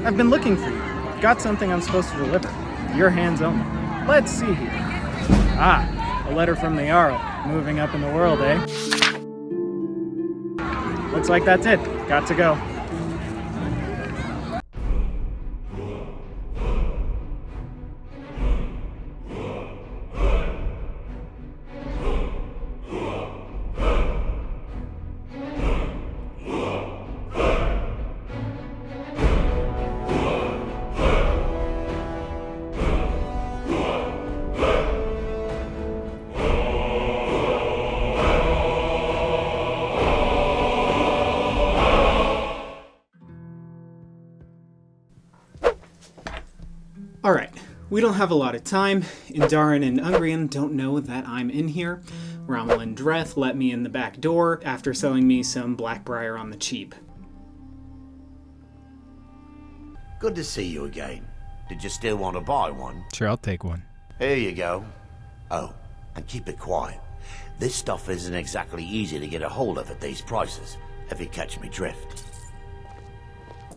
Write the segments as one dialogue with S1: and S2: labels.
S1: I've been looking for you. Got something I'm supposed to deliver. Your hands only. Let's see here. Ah, a letter from the Jarl. Moving up in the world, eh? Looks like that's it. Got to go. Alright, we don't have a lot of time. Indaren and Ungrien don't know that I'm in here. Rommel and Dreth let me in the back door after selling me some Black-Briar on the cheap.
S2: Good to see you again. Did you still want to buy one?
S3: Sure, I'll take one.
S2: Here you go. Oh, and keep it quiet. This stuff isn't exactly easy to get a hold of at these prices, if you catch me drift.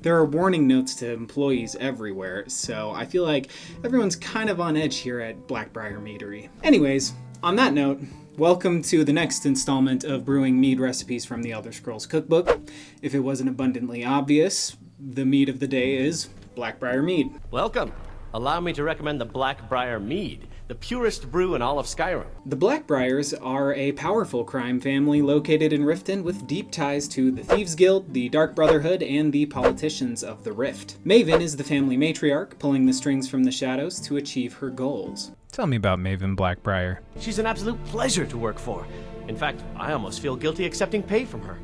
S1: There are warning notes to employees everywhere, so I feel like everyone's kind of on edge here at Black Briar Meadery. Anyways, on that note, welcome to the next installment of brewing mead recipes from the Elder Scrolls Cookbook. If it wasn't abundantly obvious, the mead of the day is Black Briar Mead.
S4: Welcome. Allow me to recommend the Black Briar Mead, the purest brew in all of Skyrim.
S1: The Black-Briars are a powerful crime family located in Riften with deep ties to the Thieves Guild, the Dark Brotherhood, and the politicians of the Rift. Maven is the family matriarch, pulling the strings from the shadows to achieve her goals.
S3: Tell me about Maven Black-Briar.
S4: She's an absolute pleasure to work for. In fact, I almost feel guilty accepting pay from her.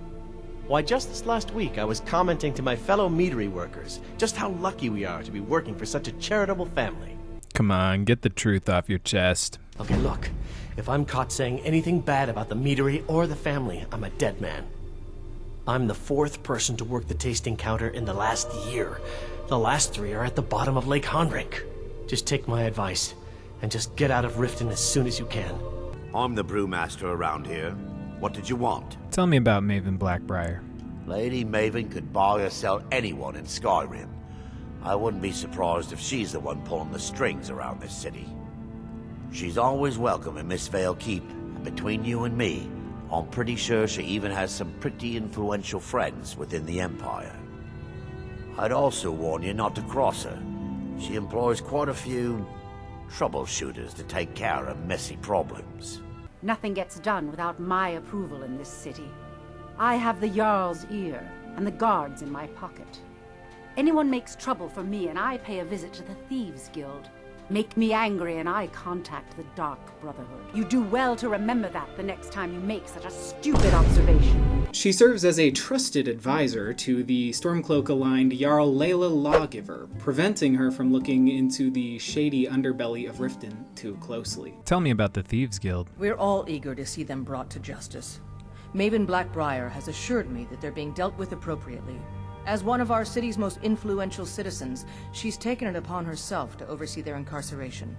S4: Why, just this last week I was commenting to my fellow meadery workers just how lucky we are to be working for such a charitable family.
S3: Come on, get the truth off your chest.
S4: Okay, look. If I'm caught saying anything bad about the meadery or the family, I'm a dead man. I'm the 4th person to work the tasting counter in the last year. The last 3 are at the bottom of Lake Honningbrew. Just take my advice and just get out of Riften as soon as you can.
S2: I'm the brewmaster around here. What did you want?
S3: Tell me about Maven Black-Briar.
S2: Lady Maven could buy or sell anyone in Skyrim. I wouldn't be surprised if she's the one pulling the strings around this city. She's always welcome in Mistveil Keep, and between you and me, I'm pretty sure she even has some pretty influential friends within the Empire. I'd also warn you not to cross her. She employs quite a few troubleshooters to take care of messy problems.
S5: Nothing gets done without my approval in this city. I have the Jarl's ear and the guards in my pocket. Anyone makes trouble for me and I pay a visit to the Thieves Guild. Make me angry and I contact the Dark Brotherhood. You do well to remember that the next time you make such a stupid observation.
S1: She serves as a trusted advisor to the Stormcloak-aligned Jarl Layla Lawgiver, preventing her from looking into the shady underbelly of Riften too closely.
S3: Tell me about the Thieves Guild.
S6: We're all eager to see them brought to justice. Maven Black-Briar has assured me that they're being dealt with appropriately. As one of our city's most influential citizens, she's taken it upon herself to oversee their incarceration.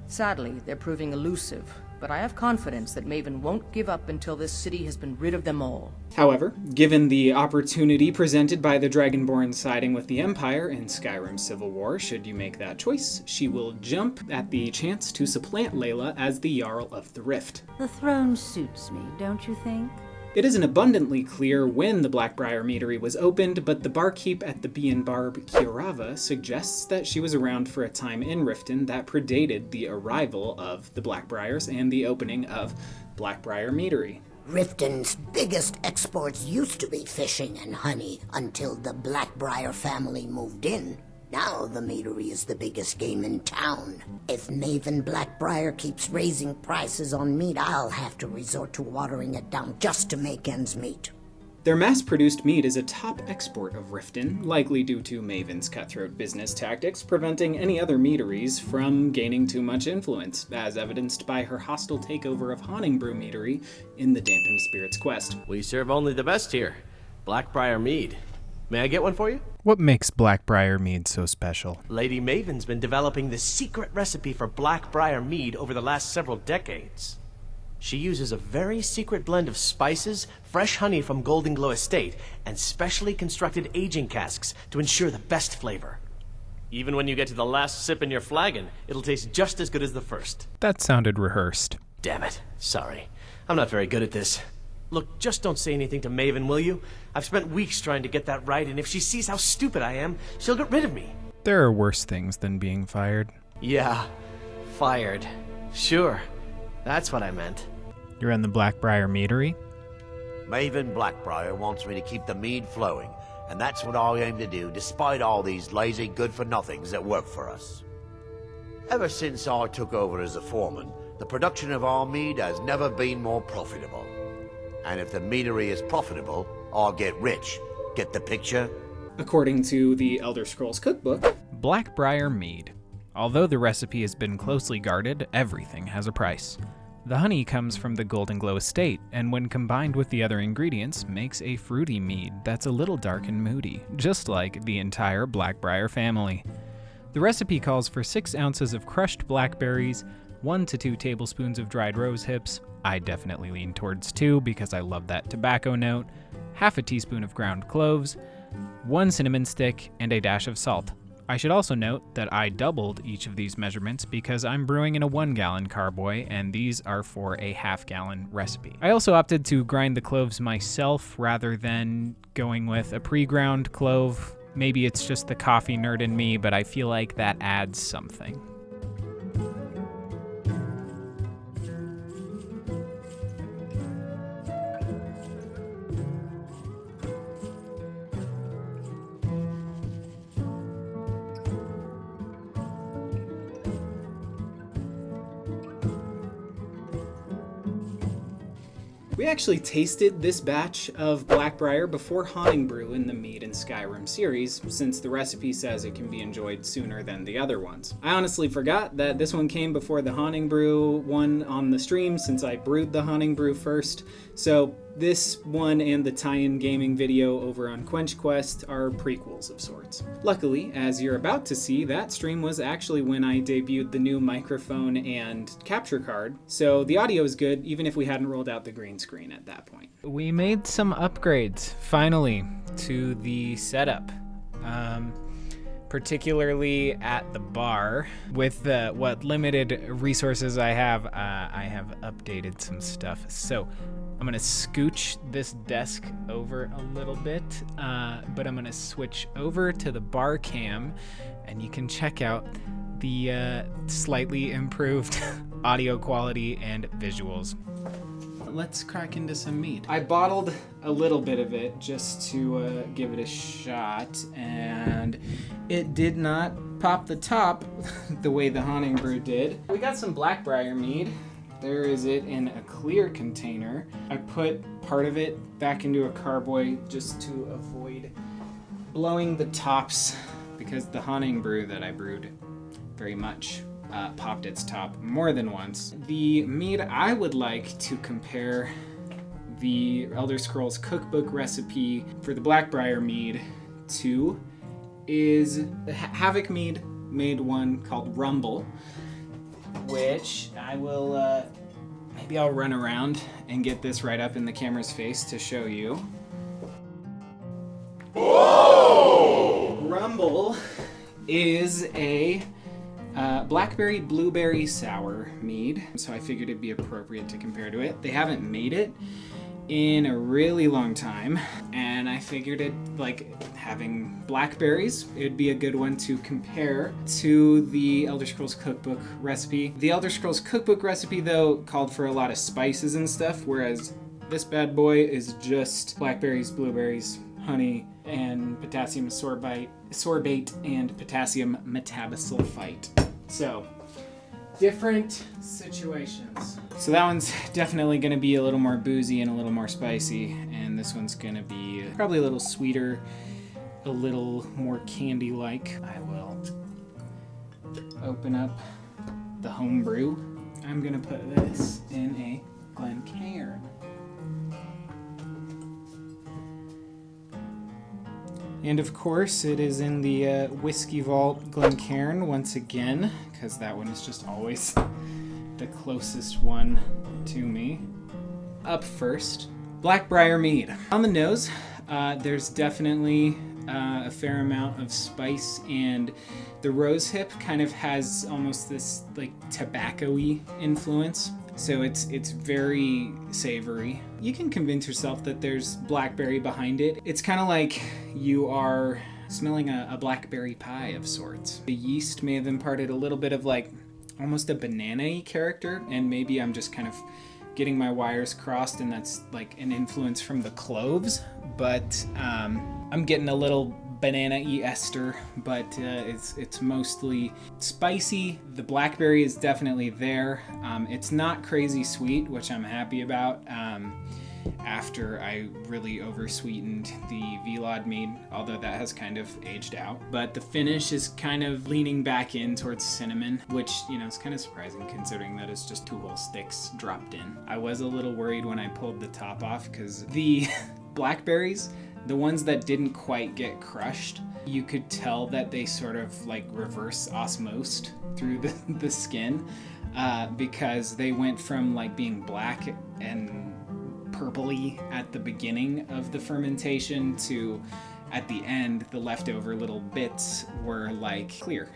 S6: Sadly, they're proving elusive, but I have confidence that Maven won't give up until this city has been rid of them all.
S1: However, given the opportunity presented by the Dragonborn siding with the Empire in Skyrim's Civil War, should you make that choice, she will jump at the chance to supplant Layla as the Jarl of the Rift.
S5: The throne suits me, don't you think?
S1: It isn't abundantly clear when the Black Briar Meadery was opened, but the barkeep at the Bee and Barb Kiorava suggests that she was around for a time in Riften that predated the arrival of the Black-Briars and the opening of Black Briar Meadery.
S7: Riften's biggest exports used to be fishing and honey until the Black-Briar family moved in. Now the meadery is the biggest game in town. If Maven Black-Briar keeps raising prices on meat, I'll have to resort to watering it down just to make ends meet.
S1: Their mass-produced mead is a top export of Riften, likely due to Maven's cutthroat business tactics, preventing any other meaderies from gaining too much influence, as evidenced by her hostile takeover of Honningbrew Meadery in the Dampened Spirits quest.
S4: We serve only the best here. Black Briar Mead. May I get one for you?
S3: What makes Black Briar Mead so special?
S4: Lady Maven's been developing the secret recipe for Black Briar Mead over the last several decades. She uses a very secret blend of spices, fresh honey from Goldenglow Estate, and specially constructed aging casks to ensure the best flavor. Even when you get to the last sip in your flagon, it'll taste just as good as the first.
S3: That sounded rehearsed.
S4: Damn it. Sorry. I'm not very good at this. Look, just don't say anything to Maven, will you? I've spent weeks trying to get that right, and if she sees how stupid I am, she'll get rid of me.
S3: There are worse things than being fired.
S4: Yeah, fired. Sure. That's what I meant.
S3: You're in the Black Briar Meadery?
S2: Maven Black-Briar wants me to keep the mead flowing, and that's what I aim to do despite all these lazy good-for-nothings that work for us. Ever since I took over as a foreman, the production of our mead has never been more profitable. And if the meadery is profitable, I'll get rich. Get the picture?
S1: According to the Elder Scrolls Cookbook,
S3: Black-Briar Mead. Although the recipe has been closely guarded, everything has a price. The honey comes from the Goldenglow Estate, and when combined with the other ingredients, makes a fruity mead that's a little dark and moody, just like the entire Black-Briar family. The recipe calls for 6 ounces of crushed blackberries, 1 to 2 tablespoons of dried rose hips, I definitely lean towards 2 because I love that tobacco note, half a teaspoon of ground cloves, 1 cinnamon stick, and a dash of salt. I should also note that I doubled each of these measurements because I'm brewing in a 1-gallon carboy, and these are for a half-gallon recipe. I also opted to grind the cloves myself rather than going with a pre-ground clove. Maybe it's just the coffee nerd in me, but I feel like that adds something.
S1: We actually tasted this batch of Black-Briar before Honningbrew in the Mead and Skyrim series, since the recipe says it can be enjoyed sooner than the other ones. I honestly forgot that this one came before the Honningbrew one on the stream, since I brewed the Honningbrew first, so this one and the tie-in gaming video over on Quench Quest are prequels of sorts. Luckily, as you're about to see, that stream was actually when I debuted the new microphone and capture card, so the audio is good even if we hadn't rolled out the green screen at that point.
S3: We made some upgrades, finally, to the setup. Particularly at the bar. With what limited resources I have updated some stuff. So I'm gonna scooch this desk over a little bit, but I'm gonna switch over to the bar cam, and you can check out the slightly improved audio quality and visuals.
S1: Let's crack into some mead. I bottled a little bit of it just to give it a shot, and it did not pop the top the way the Honningbrew did. We got some Black-Briar mead. There is it in a clear container. I put part of it back into a carboy just to avoid blowing the tops, because the Honningbrew that I brewed very much popped its top more than once. The mead I would like to compare the Elder Scrolls Cookbook recipe for the Black-Briar mead to is the Havoc mead made one called Rumble, which I will, maybe I'll run around and get this right up in the camera's face to show you. Whoa! Rumble is a blackberry blueberry sour mead, so I figured it'd be appropriate to compare to it. They haven't made it in a really long time, and I figured it, like, having blackberries, it'd be a good one to compare to the Elder Scrolls Cookbook recipe. The Elder Scrolls Cookbook recipe, though, called for a lot of spices and stuff, whereas this bad boy is just blackberries, blueberries, honey, and potassium sorbate and potassium metabisulfite. So, different situations. So that one's definitely going to be a little more boozy and a little more spicy, and this one's going to be probably a little sweeter, a little more candy-like. I will open up the homebrew. I'm going to put this in a Glencairn. And of course, it is in the Whiskey Vault Glencairn once again, because that one is just always the closest one to me. Up first, Black Briar Mead. On the nose, there's definitely a fair amount of spice, and the rose hip kind of has almost this like tobacco-y influence. So it's very savory. You can convince yourself that there's blackberry behind it. It's kind of like you are smelling a blackberry pie of sorts. The yeast may have imparted a little bit of like almost a banana-y character, and maybe I'm just kind of getting my wires crossed and that's like an influence from the cloves, but I'm getting a little banana-y ester, but it's mostly spicy. The blackberry is definitely there. It's not crazy sweet, which I'm happy about. After I really over-sweetened the Vilod mead, although that has kind of aged out. But the finish is kind of leaning back in towards cinnamon, which, you know, is kind of surprising considering that it's just 2 whole sticks dropped in. I was a little worried when I pulled the top off because the blackberries, the ones that didn't quite get crushed, you could tell that they sort of like reverse osmosed through the skin because they went from like being black and purpley at the beginning of the fermentation to at the end, the leftover little bits were like clear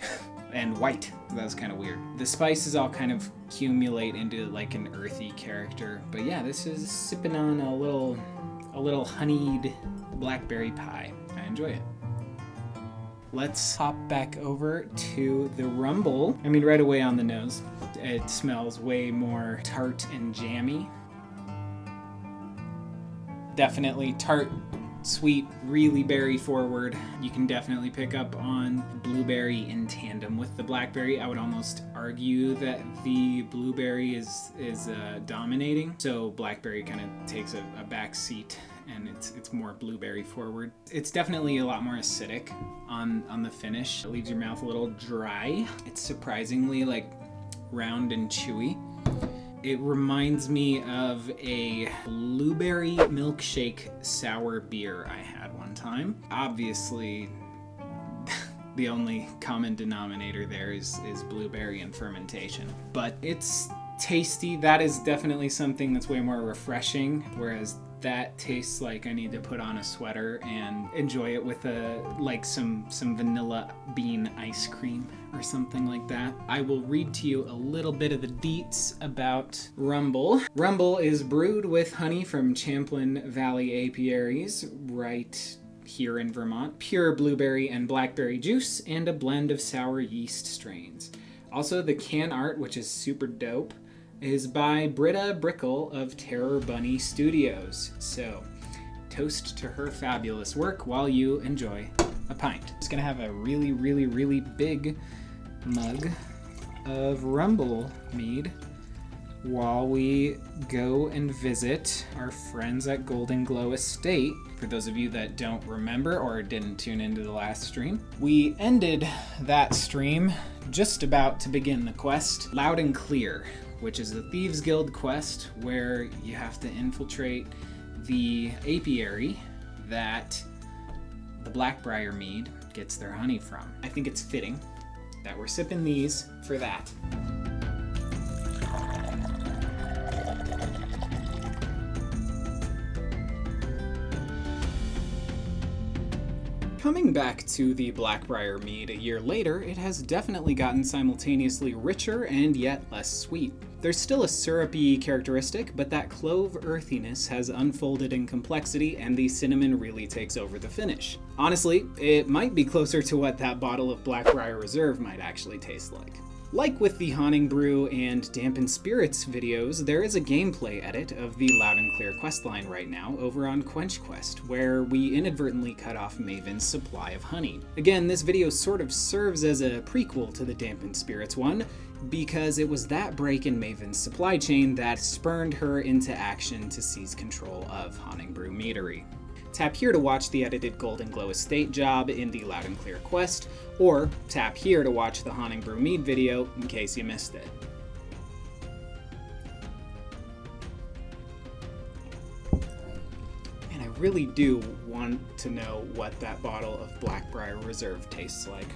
S1: and white. That was kind of weird. The spices all kind of accumulate into like an earthy character. But yeah, this is sipping on a little honeyed blackberry pie. I enjoy it. Let's hop back over to the rumble. I mean, right away on the nose, it smells way more tart and jammy. Definitely tart, sweet, really berry forward. You can definitely pick up on blueberry in tandem with the blackberry. I would almost argue that the blueberry is dominating, so blackberry kind of takes a back seat and it's more blueberry forward. It's definitely a lot more acidic on the finish. It leaves your mouth a little dry. It's surprisingly like round and chewy. It reminds me of a blueberry milkshake sour beer I had one time. Obviously, the only common denominator there is blueberry and fermentation. But it's tasty. That is definitely something that's way more refreshing, whereas that tastes like I need to put on a sweater and enjoy it with some vanilla bean ice cream or something like that. I will read to you a little bit of the deets about Rumble. Rumble is brewed with honey from Champlain Valley apiaries right here in Vermont, pure blueberry and blackberry juice, and a blend of sour yeast strains. Also, the can art, which is super dope, is by Britta Brickle of Terror Bunny Studios. So, toast to her fabulous work while you enjoy a pint. It's gonna have a really, really, really big mug of Rumble mead while we go and visit our friends at Goldenglow Estate. For those of you that don't remember or didn't tune into the last stream, we ended that stream just about to begin the quest, Loud and Clear, which is the Thieves Guild quest where you have to infiltrate the apiary that the Black-Briar Mead gets their honey from. I think it's fitting that we're sipping these for that. Coming back to the Black-Briar Mead a year later, it has definitely gotten simultaneously richer and yet less sweet. There's still a syrupy characteristic, but that clove earthiness has unfolded in complexity and the cinnamon really takes over the finish. Honestly, it might be closer to what that bottle of Black-Briar Reserve might actually taste like. Like with the Honningbrew and Dampened Spirits videos, there is a gameplay edit of the Loud and Clear questline right now over on Quench Quest, where we inadvertently cut off Maven's supply of honey. Again, this video sort of serves as a prequel to the Dampened Spirits one, because it was that break in Maven's supply chain that spurned her into action to seize control of Honningbrew Meadery. Tap here to watch the edited Goldenglow Estate job in the Loud and Clear quest, or tap here to watch the Honningbrew Mead video in case you missed it. And I really do want to know what that bottle of Black-Briar Reserve tastes like.